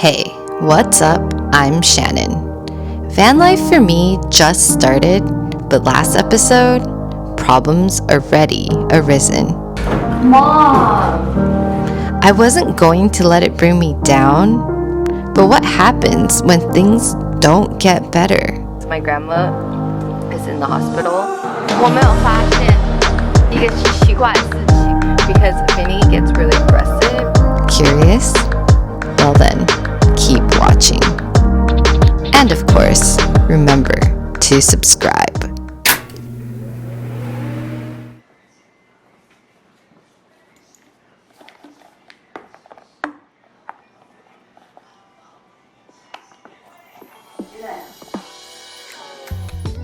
Hey, what's up? I'm Shannon. Van life for me just started, but last episode, problems already arisen. Mom! I wasn't going to let it bring me down, but what happens when things don't get better? My grandma is in the hospital. 我没有发现一个奇怪的事情 because Vinny gets really aggressive. Curious? Well then, keep watching. And of course, remember to subscribe.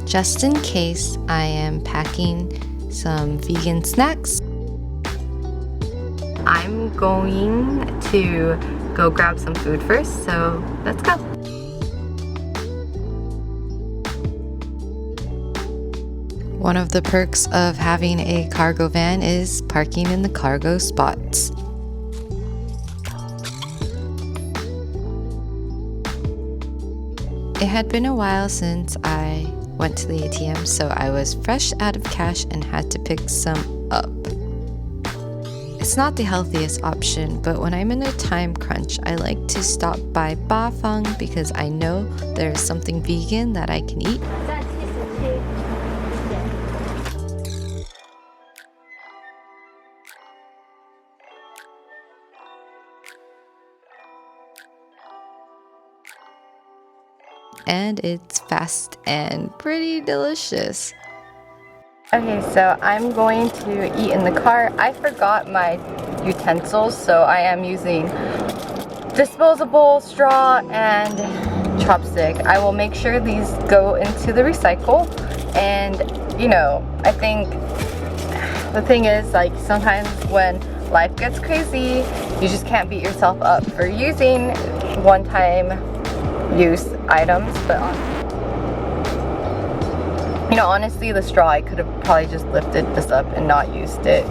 Just in case, I am packing some vegan snacks. I'm going to go grab some food first, so let's go. One of the perks of having a cargo van is parking in the cargo spots. It had been a while since I went to the ATM, so I was fresh out of cash and had to pick some up. It's not the healthiest option, but when I'm in a time crunch, I like to stop by Bafang because I know there's something vegan that I can eat. And it's fast and pretty delicious. Okay, so I'm going to eat in the car. I forgot my utensils, so I am using disposable straw and chopstick. I will make sure these go into the recycle. And you know, I think the thing is, like, sometimes when life gets crazy, you just can't beat yourself up for using one-time use items. But you know, honestly, the straw, I could have probably just lifted this up and not used it.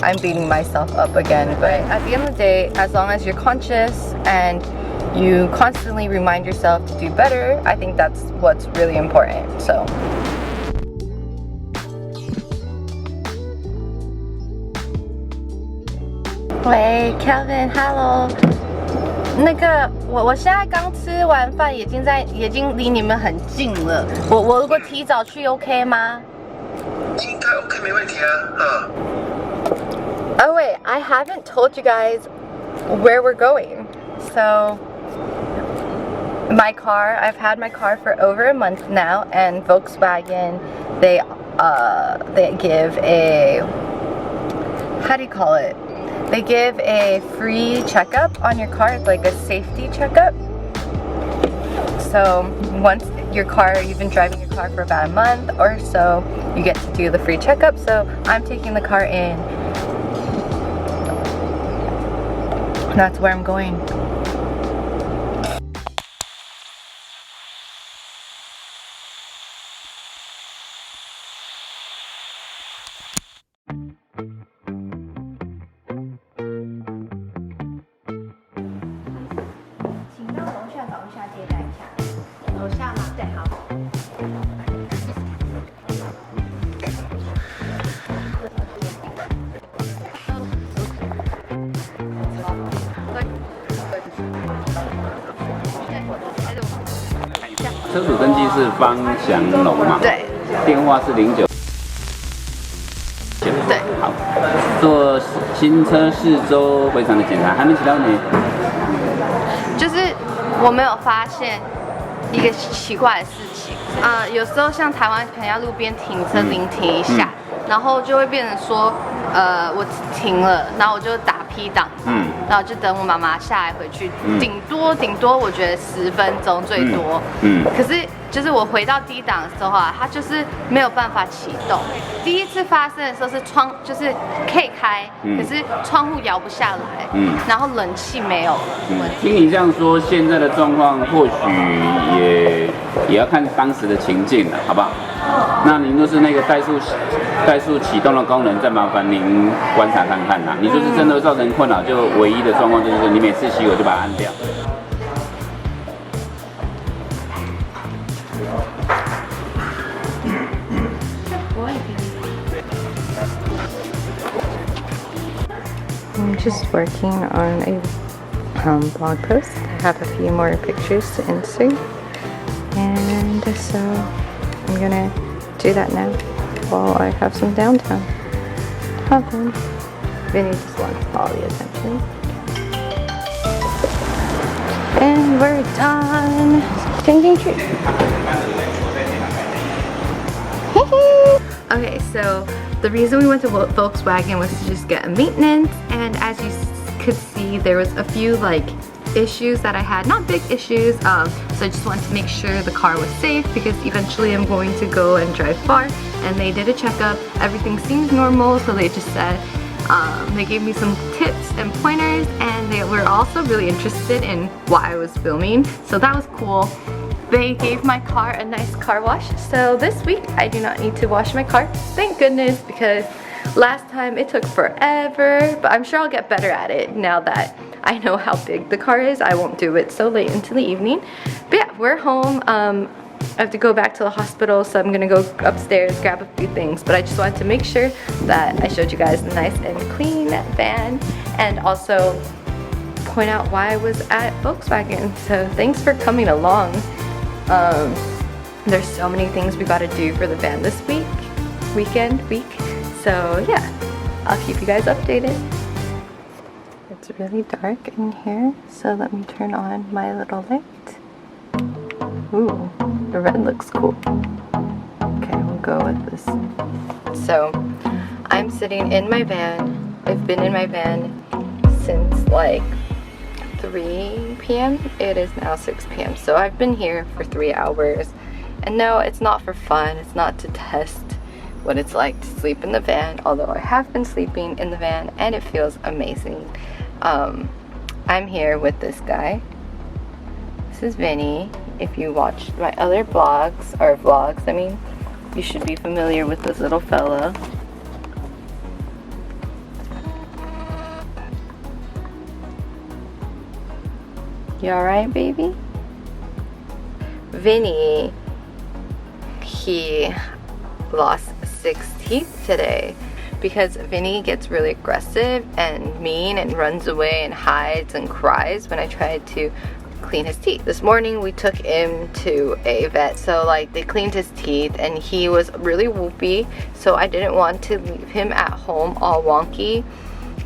I'm beating myself up again, but at the end of the day, as long as you're conscious and you constantly remind yourself to do better, I think that's what's really important. So喂 Kelvin Hello 那个我现在刚吃完饭，已经离你们很近了。我如果提早去 OK 吗？应该 OK 没问题啊。Oh wait, I haven't told you guys where we're going. So my car, I've had my car for over a month now, and Volkswagen, they give a, how do you call it? They give a free checkup on your car, like a safety checkup. So once you've been driving your car for about a month or so, you get to do the free checkup. So I'm taking the car in. That's where I'm going. .车主登记是方祥龙嘛？对。电话是09。对。好，做新车4周回厂的检查，还没其他问题。就是我没有发现一个奇怪的事情，有时候像台湾可能要路边停车临停一下，然后就会变成说，我停了，然后我就打P档，然后就等我妈妈下来回去，顶多我觉得10分钟最多，可是就是我回到D档的时候啊，它就是没有办法启动。第一次发生的时候是窗就是可以开，可是窗户摇不下来，然后冷气没有问题。听你这样说，现在的状况或许也要看当时的情境了，好不好？那您就是那个怠速启动的功能，再麻烦您观察看看啦。你就是真的造成困扰，就唯一的状况就是你每次熄火就把它按掉。I'm just working on a blog post. I have a few more pictures to insert, and so I'm gonna do that now while I have some downtime. Have fun. Vinny just wants all the attention. And we're done. Changing treat. Okay, so the reason we went to Volkswagen was to just get a maintenance, and as you could see, there was a few like issues that I had, not big issues, so I just wanted to make sure the car was safe because eventually I'm going to go and drive far, and they did a checkup. Everything seems normal, so they just said they gave me some tips and pointers, and they were also really interested in why I was filming, so that was cool. They gave my car a nice car wash, so this week I do not need to wash my car, thank goodness, because last time it took forever, but I'm sure I'll get better at it now that I know how big the car is. I won't do it so late into the evening. But yeah, we're home. I have to go back to the hospital, so I'm gonna go upstairs, grab a few things, but I just wanted to make sure that I showed you guys a nice and clean van, and also point out why I was at Volkswagen. So thanks for coming along. There's so many things we gotta do for the van this week, so yeah, I'll keep you guys updated. It's really dark in here, so let me turn on my little light. Ooh, the red looks cool. Okay, we'll go with this. So I'm sitting in my van. I've been in my van since like 3 p.m. It is now 6 p.m. So I've been here for 3 hours. And no, it's not for fun. It's not to test what it's like to sleep in the van, although I have been sleeping in the van and it feels amazing. I'm here with this guy. This is Vinny. If you watched my other vlogs, I mean, you should be familiar with this little fella. You alright, baby? Vinny, he lost 6 teeth today because Vinny gets really aggressive and mean and runs away and hides and cries when I try to clean his teeth. This morning we took him to a vet, so like they cleaned his teeth and he was really whoopy, so I didn't want to leave him at home all wonky,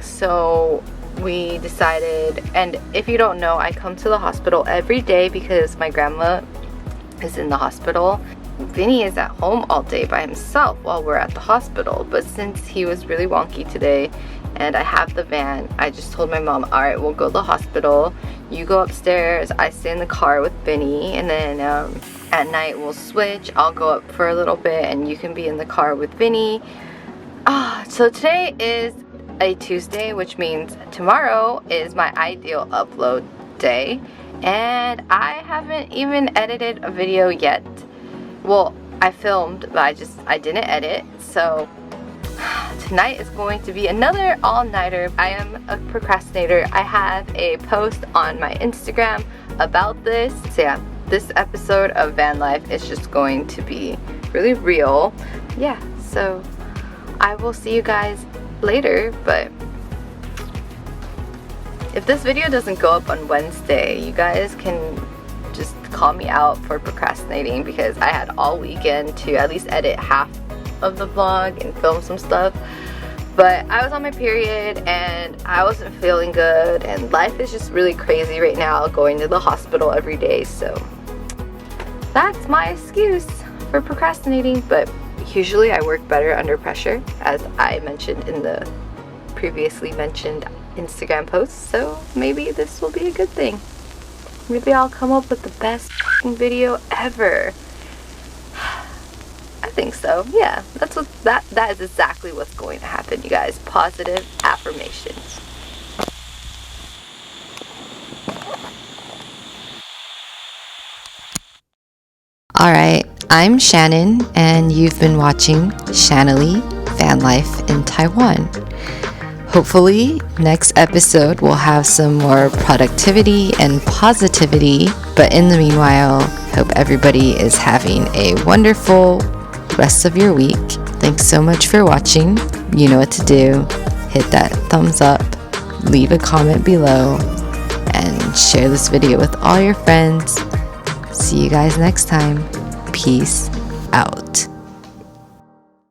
so we decided, and if you don't know, I come to the hospital every day because my grandma is in the hospital. Vinny is at home all day by himself while we're at the hospital, but since he was really wonky today and I have the van, I just told my mom, alright, we'll go to the hospital, you go upstairs, I stay in the car with Vinny, and then at night we'll switch. I'll go up for a little bit and you can be in the car with Vinny. So today is a Tuesday, which means tomorrow is my ideal upload day, and I haven't even edited a video yet. Well, I filmed, but I didn't edit, so tonight is going to be another all-nighter. I am a procrastinator. I have a post on my Instagram about this. So yeah, this episode of van life is just going to be really real. Yeah, so I will see you guys later, but if this video doesn't go up on Wednesday, you guys can just call me out for procrastinating because I had all weekend to at least edit half of the vlog and film some stuff, but I was on my period and I wasn't feeling good, and life is just really crazy right now, going to the hospital every day, so that's my excuse for procrastinating. But usually I work better under pressure, as I mentioned in the previously mentioned Instagram post, so maybe this will be a good thing. Maybe I'll come up with the best video ever. I think so. Yeah, that's what that is exactly what's going to happen, you guys. Positive affirmations. Alright, I'm Shannon, and you've been watching Shannily Van Life in Taiwan. Hopefully, next episode will have some more productivity and positivity. But in the meanwhile, hope everybody is having a wonderful rest of your week. Thanks so much for watching. You know what to do. Hit that thumbs up, leave a comment below, and share this video with all your friends. See you guys next time. Peace out.